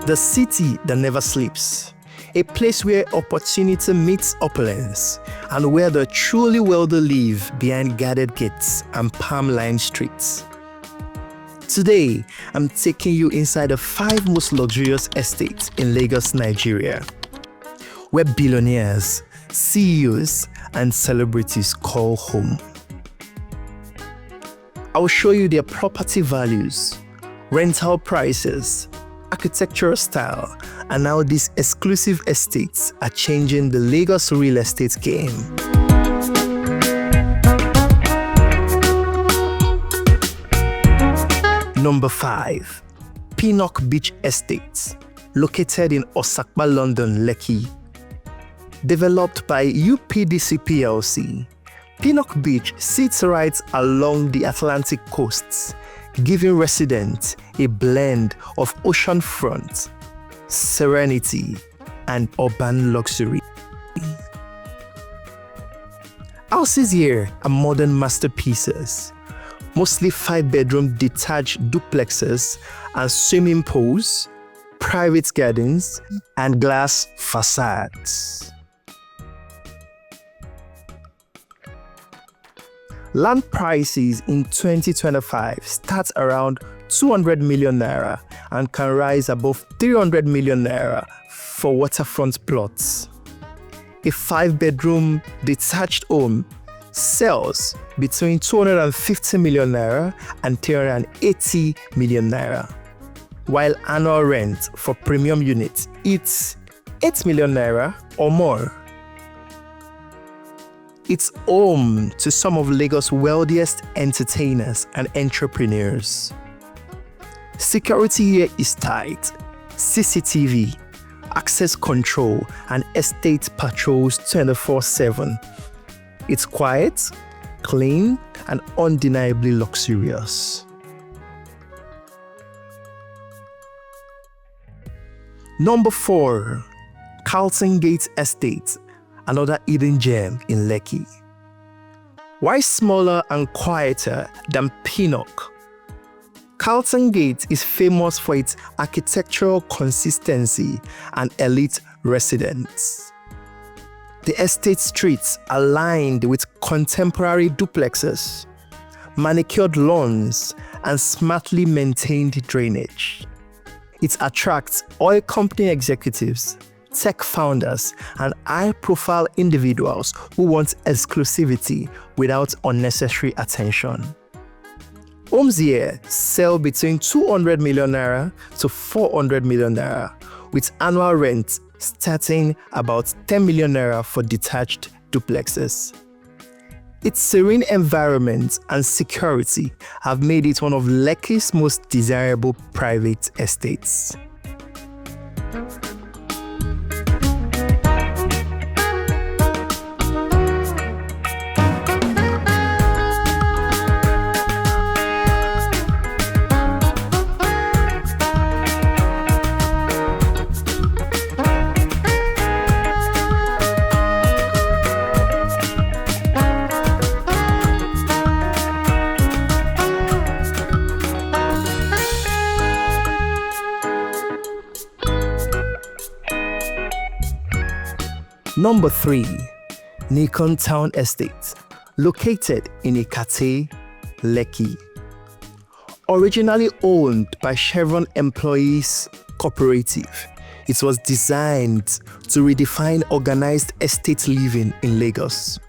the city that never sleeps, a place where opportunity meets opulence and where the truly wealthy live behind guarded gates and palm-lined streets. Today, I'm taking you inside the 5 most luxurious estates in Lagos, Nigeria, where billionaires, CEOs, and celebrities call home. I will show you their property values, rental prices, architectural style, and how these exclusive estates are changing the Lagos real estate game. Number 5. Pinnock Beach Estate, located in Osakpa, London, Lekki. Developed by UPDC PLC, Pinnock Beach sits right along the Atlantic coast, giving residents a blend of oceanfront, serenity, and urban luxury. Houses here are modern masterpieces, mostly 5-bedroom detached duplexes and swimming pools, private gardens, and glass facades. Land prices in 2025 start around 200 million naira and can rise above 300 million naira for waterfront plots. A 5-bedroom detached home sells between 250 million naira and 380 million naira, while annual rent for premium units is 8 million naira or more. It's home to some of Lagos' wealthiest entertainers and entrepreneurs. Security here is tight, CCTV, access control, and estate patrols 24/7. It's quiet, clean, and undeniably luxurious. Number 4. Carlton Gate Estate, another hidden gem in Lekki. While smaller and quieter than Pinnock, Carlton Gate is famous for its architectural consistency and elite residents. The estate streets are lined with contemporary duplexes, manicured lawns, and smartly maintained drainage. It attracts oil company executives, tech founders, and high-profile individuals who want exclusivity without unnecessary attention. Homes here sell between 200 million naira to 400 million naira, with annual rent starting about 10 million naira for detached duplexes. Its serene environment and security have made it one of Lekki's most desirable private estates. Number 3. Nicon Town Estate, located in Ikate, Lekki. Originally owned by Chevron Employees Cooperative, it was designed to redefine organized estate living in Lagos.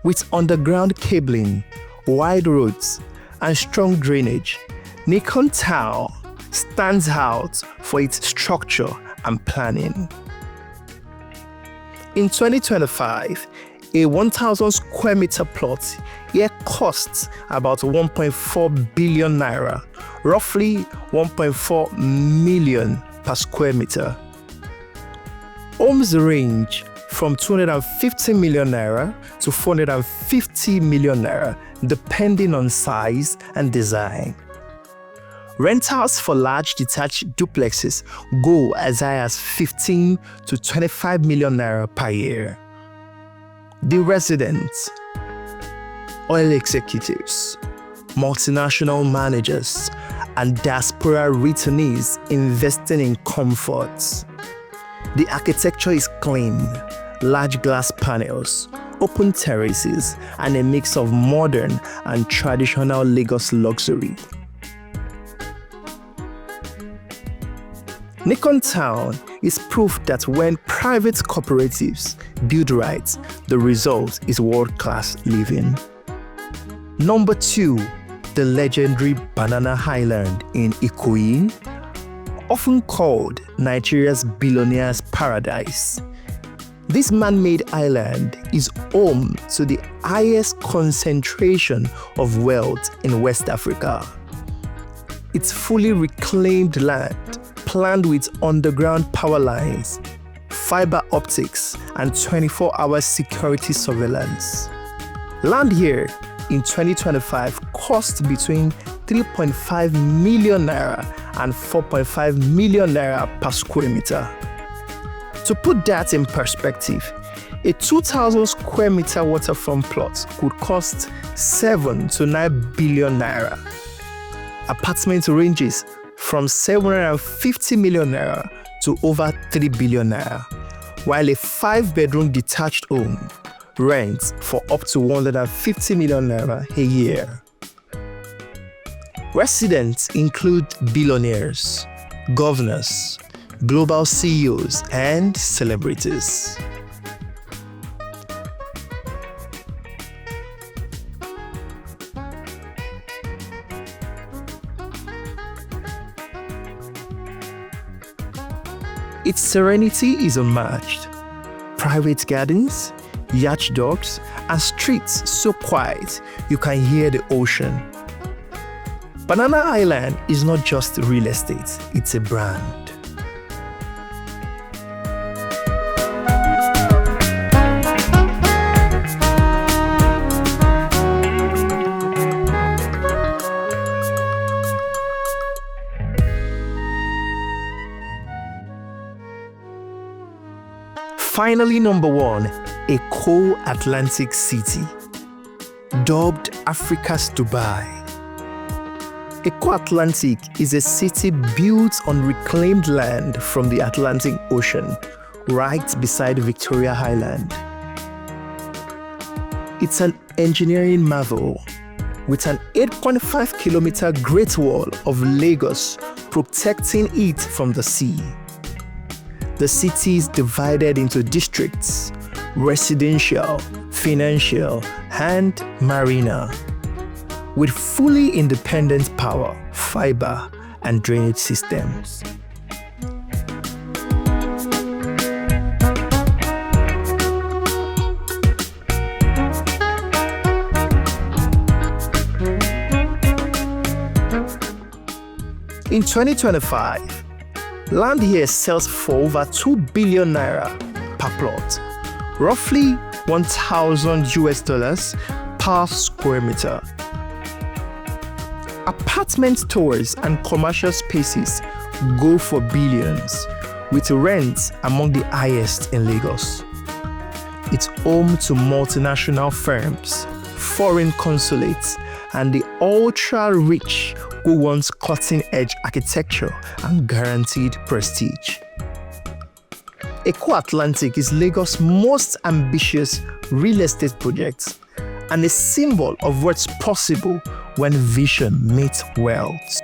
With underground cabling, wide roads, and strong drainage, Nicon Town stands out for its structure and planning. In 2025, a 1,000 square meter plot here costs about 1.4 billion naira, roughly 1.4 million per square meter. Homes range from 250 million naira to 450 million naira, depending on size and design. Rentals for large detached duplexes go as high as 15 to 25 million naira per year. The residents, oil executives, multinational managers, and diaspora returnees investing in comforts. The architecture is clean, large glass panels, open terraces, and a mix of modern and traditional Lagos luxury. Nicon Town is proof that when private cooperatives build right, the result is world-class living. Number 2, the legendary Banana Island in Ikoyi, often called Nigeria's billionaire's paradise. This man-made island is home to the highest concentration of wealth in West Africa. It's fully reclaimed land, planned with underground power lines, fiber optics, and 24-hour security surveillance. Land here in 2025 cost between 3.5 million naira and 4.5 million naira per square meter. To put that in perspective, a 2,000 square meter waterfront plot could cost 7 to 9 billion naira. Apartment ranges from 750 million naira to over 3 billion naira, while a 5-bedroom detached home rents for up to 150 million naira a year. Residents include billionaires, governors, global CEOs, and celebrities. Its serenity is unmatched. Private gardens, yacht docks, and streets so quiet you can hear the ocean. Banana Island is not just real estate, it's a brand. Finally, number 1, Eko Atlantic City, dubbed Africa's Dubai. Eko Atlantic is a city built on reclaimed land from the Atlantic Ocean, right beside Victoria Island. It's an engineering marvel, with an 8.5-kilometer Great Wall of Lagos protecting it from the sea. The city is divided into districts: residential, financial, and marina, with fully independent power, fiber, and drainage systems. In 2025, land here sells for over 2 billion naira per plot, roughly $1,000 per square meter. Apartment towers and commercial spaces go for billions, with rents among the highest in Lagos. It's home to multinational firms, foreign consulates, and the ultra-rich who wants cutting-edge architecture and guaranteed prestige. Eko Atlantic is Lagos' most ambitious real estate project and a symbol of what's possible when vision meets wealth.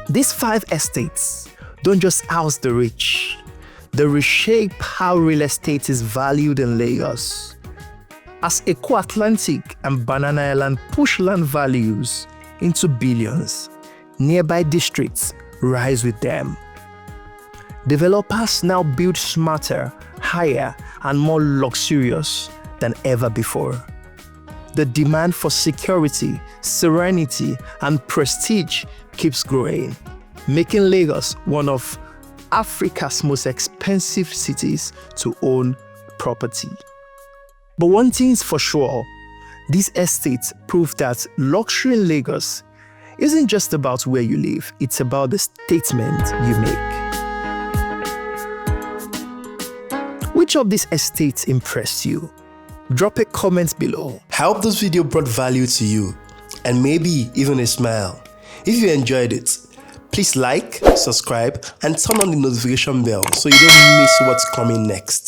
These 5 estates don't just house the rich, they reshape how real estate is valued in Lagos. As Eko Atlantic and Banana Island push land values into billions, nearby districts rise with them. Developers now build smarter, higher, and more luxurious than ever before. The demand for security, serenity, and prestige keeps growing, making Lagos one of Africa's most expensive cities to own property. But one thing's for sure, these estates prove that luxury in Lagos isn't just about where you live, it's about the statement you make. Which of these estates impressed you? Drop a comment below. I hope this video brought value to you and maybe even a smile. If you enjoyed it, please like, subscribe, and turn on the notification bell so you don't miss what's coming next.